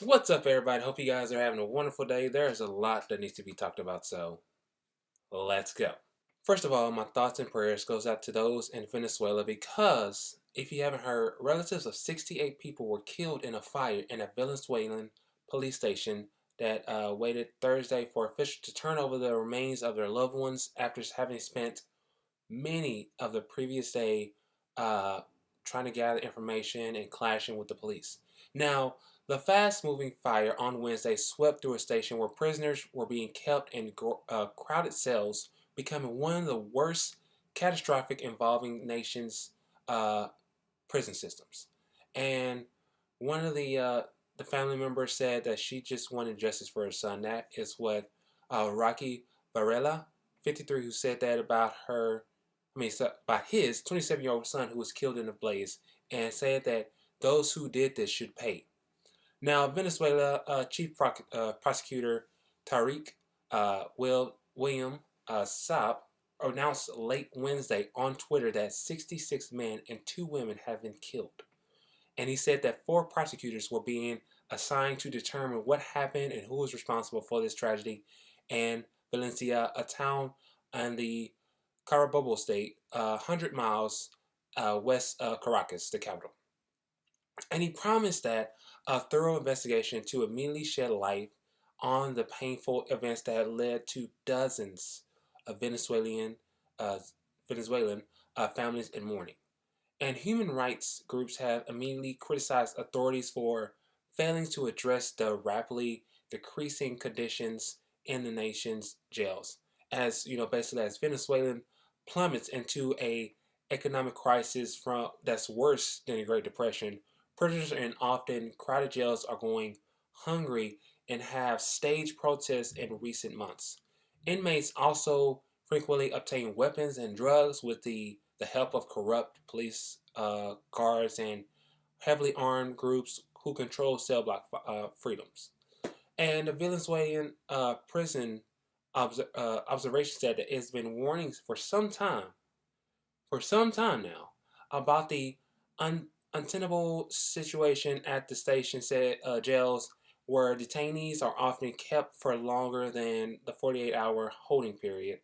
What's up, everybody? Hope you guys are having a wonderful day. There's a lot that needs to be talked about, so let's go. First of all, my thoughts and prayers goes out to those in Venezuela because if you haven't heard, relatives of 68 people were killed in a fire in a Venezuelan police station that waited Thursday for officials to turn over the remains of their loved ones after having spent many of the previous day uh, trying to gather information and clashing with the police. Now, the fast moving fire on Wednesday swept through a station where prisoners were being kept in crowded cells, becoming one of the worst catastrophic involving nations' uh, prison systems. And one of the family members said that she just wanted justice for her son. That is what Rocky Varela, 53, who said that about about his 27-year-old son who was killed in the blaze, and said that those who did this should pay. Now, Venezuela Chief Prosecutor Tariq William Saab announced late Wednesday on Twitter that 66 men and 2 women have been killed. And he said that 4 prosecutors were being assigned to determine what happened and who was responsible for this tragedy. And Valencia, a town in the Carabobo state, 100 miles west of Caracas, the capital. And he promised that a thorough investigation to immediately shed light on the painful events that had led to dozens of uh, Venezuelan families in mourning. And human rights groups have immediately criticized authorities for failing to address the rapidly decreasing conditions in the nation's jails. As you know, basically as Venezuela plummets into a economic crisis from that's worse than the Great Depression, prisoners in often crowded jails are going hungry and have staged protests in recent months. Inmates also frequently obtain weapons and drugs with the help of corrupt police guards and heavily armed groups who control cell block freedoms. And the Venezuelan prison observation said that it's been warning for some time now, about the untenable situation at the station said jails where detainees are often kept for longer than the 48-hour holding period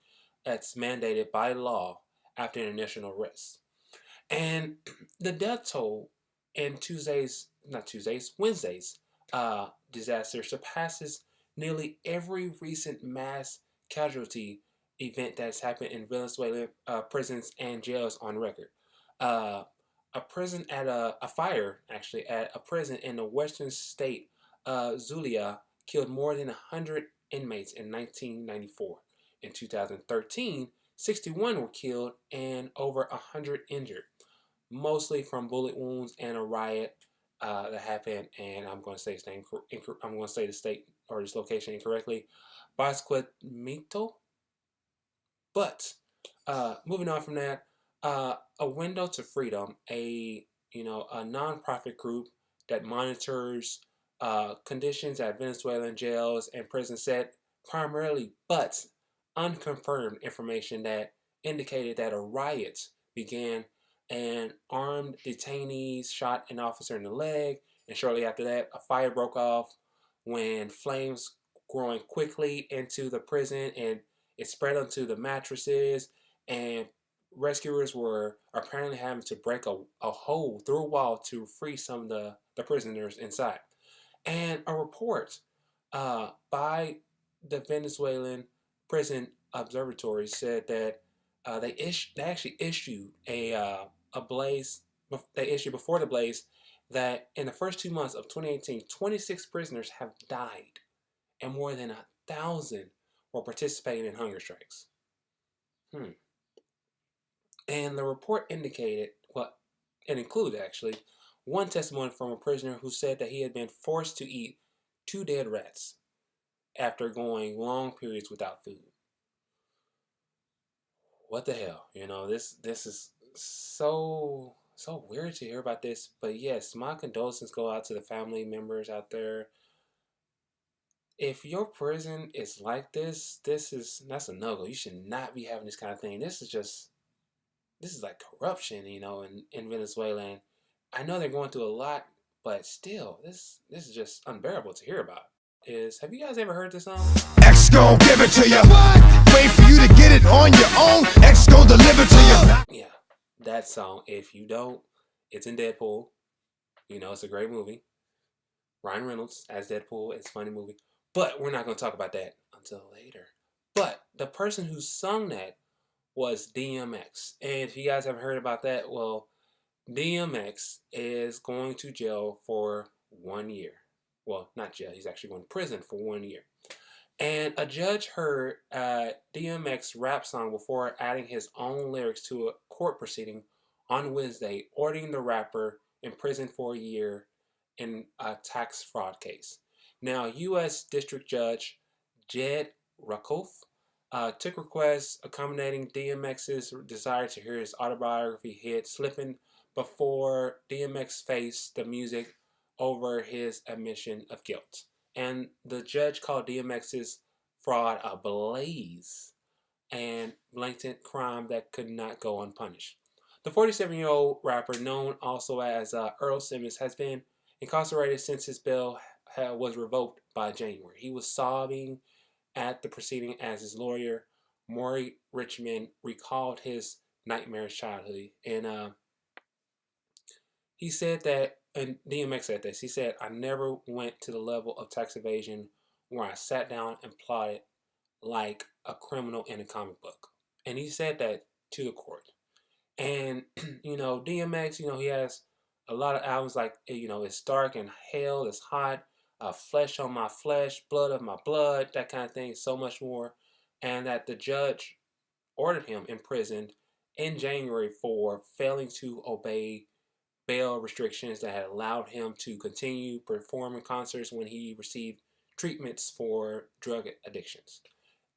that's mandated by law after an initial arrest. And the death toll in Wednesday's disaster surpasses nearly every recent mass casualty event that's happened in Venezuelan prisons and jails on record. Uh, a fire actually at a prison in the western state Zulia killed more than 100 inmates in 1994. In 2013, 61 were killed and over 100 injured, mostly from bullet wounds and a riot that happened. And I'm going to say his name. I'm going to say the state or this location incorrectly. Basquetmito. But moving on from that, a window to freedom, a nonprofit group that monitors conditions at Venezuelan jails and prisons, said primarily but unconfirmed information that indicated that a riot began and armed detainees shot an officer in the leg, and shortly after that, a fire broke off when flames growing quickly into the prison and it spread onto the mattresses, and rescuers were apparently having to break a hole through a wall to free some of the prisoners inside. And a report by the Venezuelan Prison Observatory said that they actually issued a blaze. They issued before the blaze that in the first 2 months of 2018, 26 prisoners have died, and more than 1,000 were participating in hunger strikes. And the report indicated, well, it included actually one testimony from a prisoner who said that he had been forced to eat 2 dead rats after going long periods without food. What the hell? This is so weird to hear about this. But yes, my condolences go out to the family members out there. If your prison is like that's a no-go. You should not be having this kind of thing. This is like corruption, in Venezuela. And I know they're going through a lot but still, this is just unbearable to hear about. Have you guys ever heard this song? X gon' give it to you. Wait for you to get it on your own. X gon' deliver to you. Yeah, that song. If you don't, it's in Deadpool. You know, it's a great movie. Ryan Reynolds as Deadpool. It's a funny movie. But we're not going to talk about that until later. But the person who sung that was DMX. And if you guys haven't heard about that, well, DMX is going to jail for 1 year. Well, not jail. He's actually going to prison for 1 year. And a judge heard DMX rap song before adding his own lyrics to a court proceeding on Wednesday, ordering the rapper in prison for a year in a tax fraud case. Now, U.S. District Judge Jed Rakoff took requests accommodating DMX's desire to hear his autobiography hit Slippin' before DMX faced the music over his admission of guilt. And the judge called DMX's fraud a blaze and blatant crime that could not go unpunished. The 47-year-old rapper, known also as Earl Simmons, has been incarcerated since his bail was revoked by January. He was sobbing at the proceeding as his lawyer, Maury Richmond, recalled his nightmarish childhood. And he said that, and DMX said this, he said, "I never went to the level of tax evasion where I sat down and plotted like a criminal in a comic book." And he said that to the court. And, DMX, he has a lot of albums like, It's Dark and Hell, It's Hot, Flesh on My Flesh, Blood of My Blood, that kind of thing, so much more. And that the judge ordered him imprisoned in January for failing to obey bail restrictions that had allowed him to continue performing concerts when he received treatments for drug addictions.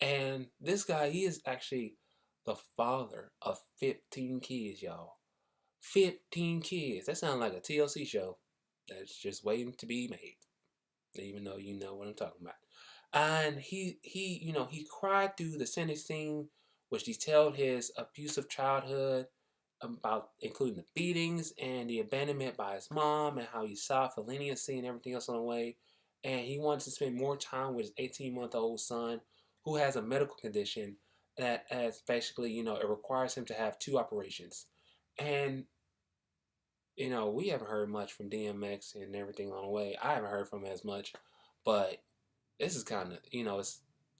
And this guy, he is actually the father of 15 kids, y'all. 15 kids. That sounds like a TLC show that's just waiting to be made. Even though you know what I'm talking about. And he cried through the sentencing, which detailed his abusive childhood, about including the beatings and the abandonment by his mom and how he saw for leniency and everything else on the way. And he wanted to spend more time with his 18-month-old son, who has a medical condition that has basically, it requires him to have 2 operations. And, we haven't heard much from DMX and everything on the way. I haven't heard from him as much, but this is kind of,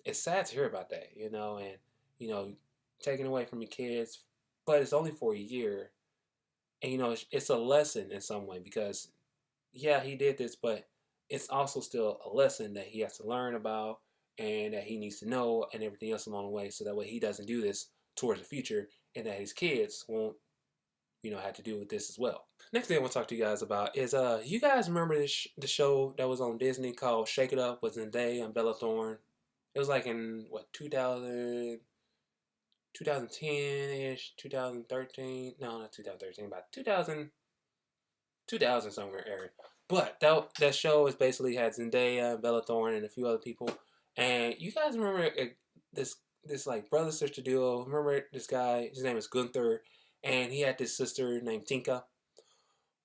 it's sad to hear about that, and, taking away from your kids, but it's only for a year. And, it's a lesson in some way because, yeah, he did this, but it's also still a lesson that he has to learn about and that he needs to know and everything else along the way, so that way he doesn't do this towards the future and that his kids won't, have to deal with this as well. Next thing I want to talk to you guys about is, you guys remember the show that was on Disney called Shake It Up with Zendaya and Bella Thorne? It was like in, 2010-ish, 2013, no, not 2013, about 2000 somewhere area. But that show is basically had Zendaya, Bella Thorne, and a few other people. And you guys remember this like brother sister duo? Remember this guy? His name is Gunther, and he had this sister named Tinka.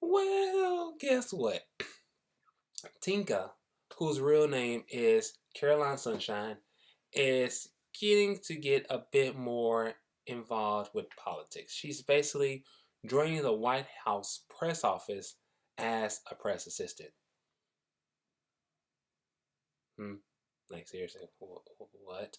Well, guess what? Tinka, whose real name is Caroline Sunshine, is getting to get a bit more involved with politics. She's basically joining the White House press office as a press assistant. Like, seriously, what?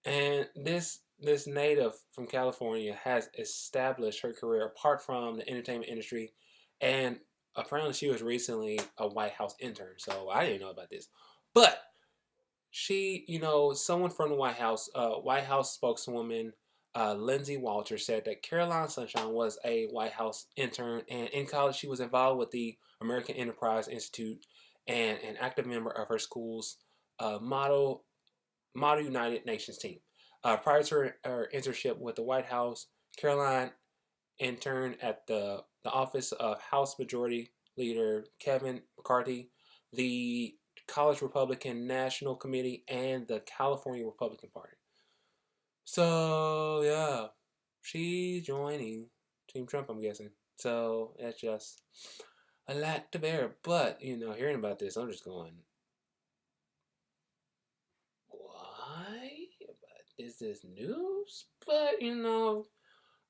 And this native from California has established her career apart from the entertainment industry, and apparently she was recently a White House intern, so I didn't know about this. But she, someone from the White House spokeswoman, Lindsay Walter, said that Caroline Sunshine was a White House intern, and in college she was involved with the American Enterprise Institute and an active member of her school's Model United Nations team. Prior to her internship with the White House, Caroline interned at the office of House Majority Leader Kevin McCarthy, the College Republican National Committee, and the California Republican Party. So, yeah, she's joining Team Trump, I'm guessing. So, that's just a lot to bear. But, you know, hearing about this, I'm just going, why? Is this news? But, you know,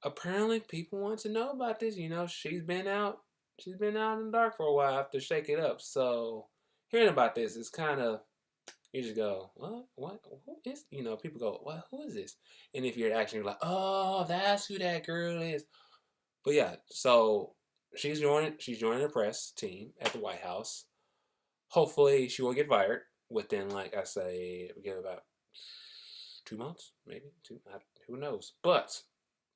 apparently people want to know about this. You know, she's been out in the dark for a while after Shake It Up. So hearing about this is kind of, you just go, what, who is, you know, people go, what, who is this? And if you're actually like, oh, that's who that girl is. But yeah, so she's joining the press team at the White House. Hopefully she will get fired within, like I say, we give about 2 months, maybe two. Who knows? But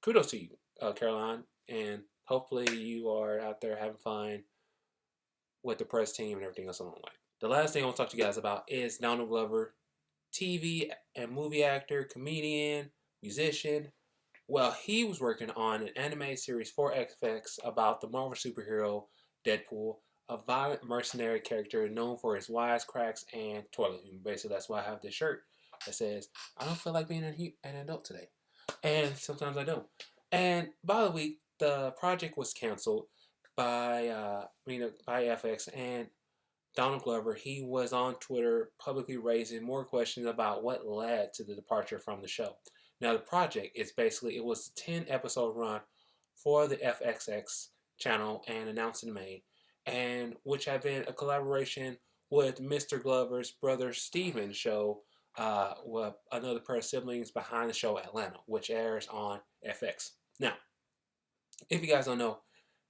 kudos to you, Caroline, and hopefully you are out there having fun with the press team and everything else along the way. The last thing I want to talk to you guys about is Donald Glover, TV and movie actor, comedian, musician. Well, he was working on an animated series for FX about the Marvel superhero Deadpool, a violent mercenary character known for his wisecracks and toilet humor. Basically, that's why I have this shirt that says, I don't feel like being an adult today. And sometimes I don't. And by the week, the project was canceled by by FX, and Donald Glover, he was on Twitter publicly raising more questions about what led to the departure from the show. Now, the project is basically, it was a 10-episode run for the FXX channel and announced in May, and which had been a collaboration with Mr. Glover's brother Steven's show, with another pair of siblings behind the show Atlanta, which airs on FX. Now, if you guys don't know,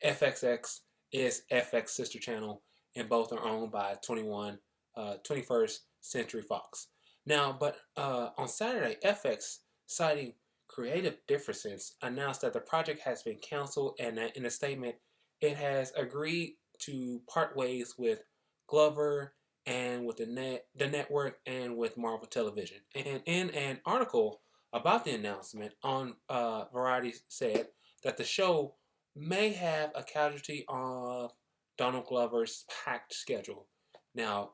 FXX is FX sister channel, and both are owned by 21st Century Fox. Now, but on Saturday, FX, citing creative differences, announced that the project has been canceled, and that in a statement, it has agreed to part ways with Glover and with the network and with Marvel Television. And in an article about the announcement on Variety said that the show may have a casualty of Donald Glover's packed schedule. Now,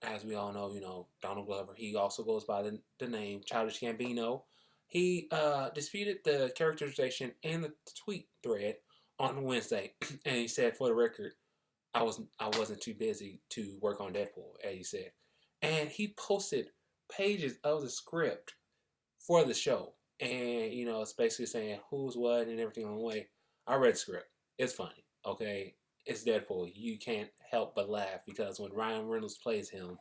as we all know, you know, Donald Glover, he also goes by the name Childish Gambino. He disputed the characterization in the tweet thread on Wednesday, and he said, for the record, I wasn't too busy to work on Deadpool, as he said. And he posted pages of the script for the show. And, you know, it's basically saying who's what and everything on the way. I read the script. It's funny, okay? It's Deadpool. You can't help but laugh because when Ryan Reynolds plays him,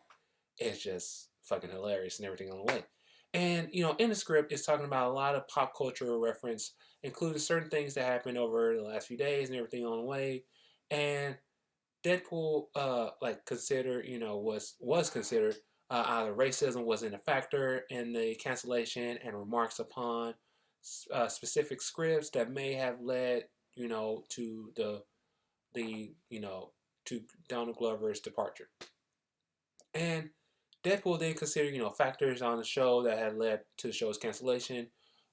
it's just fucking hilarious and everything on the way. And, you know, in the script, it's talking about a lot of pop culture reference, including certain things that happened over the last few days and everything on the way. And Deadpool, considered, you know, was considered either racism wasn't a factor in the cancellation, and remarks upon specific scripts that may have led, you know, to to Donald Glover's departure. And Deadpool then considered, you know, factors on the show that had led to the show's cancellation,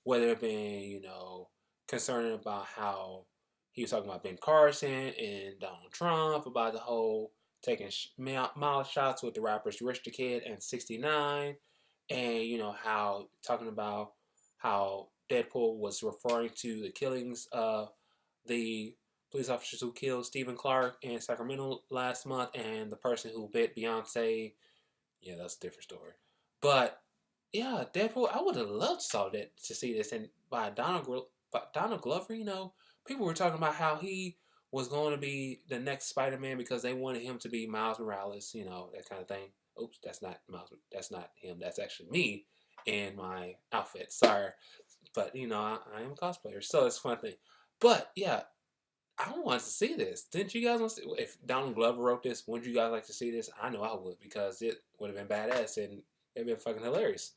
whether it being, you know, concerning about how he was talking about Ben Carson and Donald Trump, about the whole taking mild shots with the rappers Rich the Kid and 69, and, you know, how talking about how Deadpool was referring to the killings of the police officers who killed Stephen Clark in Sacramento last month, and the person who bit Beyonce. Yeah, that's a different story. But yeah, Deadpool, I would have loved to see this, and by Donald Glover, you know, people were talking about how he was going to be the next Spider-Man because they wanted him to be Miles Morales, you know, that kind of thing. Oops, that's not Miles. That's not him. That's actually me in my outfit. Sorry, but you know, I am a cosplayer, so it's a fun thing. But yeah, I wanted to see this. Didn't you guys want to see? If Donald Glover wrote this, wouldn't you guys like to see this? I know I would, because it would have been badass and it'd been fucking hilarious.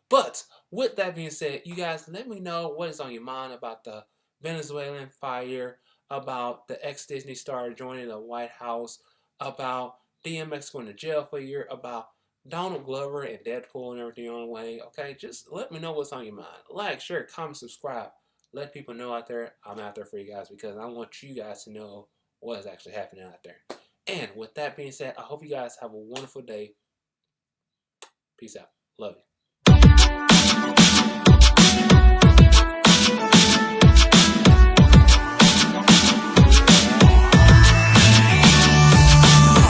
But with that being said, you guys let me know what is on your mind about the Venezuelan fire, about the ex-Disney star joining the White House, about DMX going to jail for a year, about Donald Glover and Deadpool and everything on the way. Okay, just let me know what's on your mind. Like, share, comment, subscribe. Let people know out there I'm out there for you guys, because I want you guys to know what is actually happening out there. And with that being said, I hope you guys have a wonderful day. Peace out. Love you.